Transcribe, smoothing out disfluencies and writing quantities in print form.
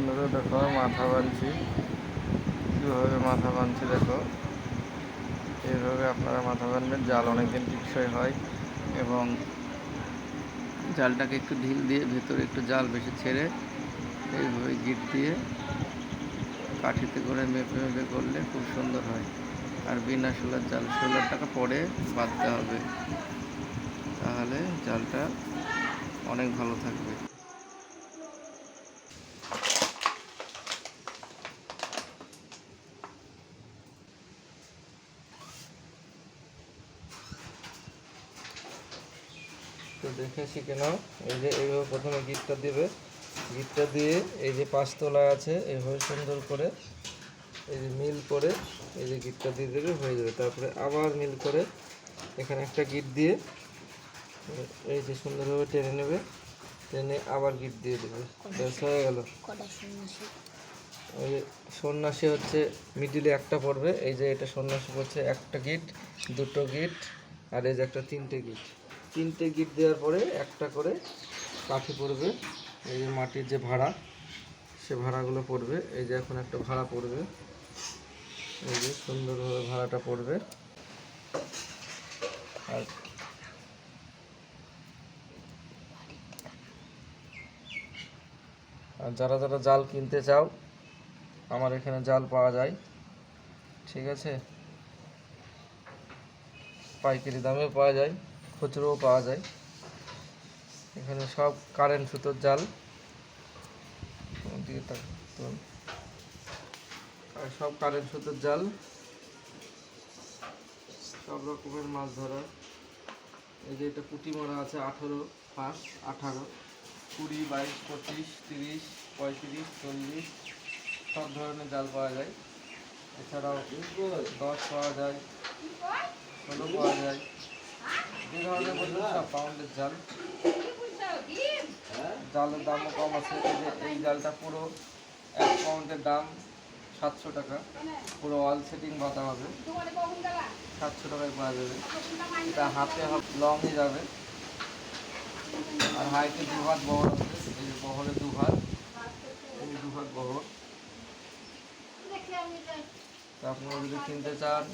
বন্ধুরা, দেখো মাথা বাঁধছি, কীভাবে মাথা বাঁধছি দেখো। এইভাবে আপনারা মাথা বাঁধবেন, জাল অনেকদিন টিকসই হয় এবং জালটাকে একটু ঢিল দিয়ে ভেতরে একটু জাল বেশি ছেড়ে এইভাবে গিট দিয়ে কাঠিতে করে মেপে মেপে করলে খুব সুন্দর হয়। আর বিনা শোলার জাল, শোলারটাকে পরে বাঁধতে হবে, তাহলে জালটা অনেক ভালো থাকবে। তো দেখে শিখে নাও। এই যে এইভাবে প্রথমে গিটটা দিবে, গিটটা দিয়ে এই যে 5 তলা আছে এইভাবে সুন্দর করে এই যে মিল করে এই যে গিটটা দিয়ে দেবে, হয়ে যাবে। তারপরে আবার মিল করে এখানে একটা গিট দিয়ে এই যে সুন্দরভাবে টেনে নেবে, টেনে আবার গিট দিয়ে দেবে, ব্যাস হয়ে গেল। ওই সন্ন্যাসী হচ্ছে মিডিলে একটা পড়বে, এই যে এটা সন্ন্যাসী পড়ছে একটা গিট, দুটো গিট, আর এই যে একটা তিনটে গিট দেওয়ার পরে একটা করে কাঠি পড়বে। এই যে মাটির যে ভাড়া, সে ভাড়াগুলো পড়বে। এই যে এখন একটা ভাড়া পড়বে, এই যে সুন্দরভাবে ভাড়াটা পড়বে। আর যারা যারা জাল কিনতে চাও, আমার এখানে জাল পাওয়া যায়, ঠিক আছে। পাইকারি দামেও পাওয়া যায়, খুচরোও পাওয়া যায়। এখানে সব কারেন্ট সুতোর জাল দিয়ে সব কারেন্ট সুতোর জাল, সব রকমের মাছ ধরার। এই যে এটা পুঁটি মারা আছে 18 ফাঁস, 18, 20, 22, 25, 30, 35, 40 সব ধরনের জাল পাওয়া যায়। এছাড়াও 10 পাওয়া যায়, 16 পাওয়া যায়, যে ধরনের বলতে সব পাউন্ডের জাল। জালের দামও কম আছে। এই যে এই জালটা পুরো 1 পাউন্ডের দাম 700 টাকা, পুরো ওয়াল সেটিং বাঁধা হবে, 700 টাকায় পাওয়া যাবে। এটা হাতে লংই যাবে, আর হাইটে 2 হাত বহর আছে। এই যে বহরে 2 হাত, এই 2 হাত বহর। তা আপনারা যদি কিনতে চান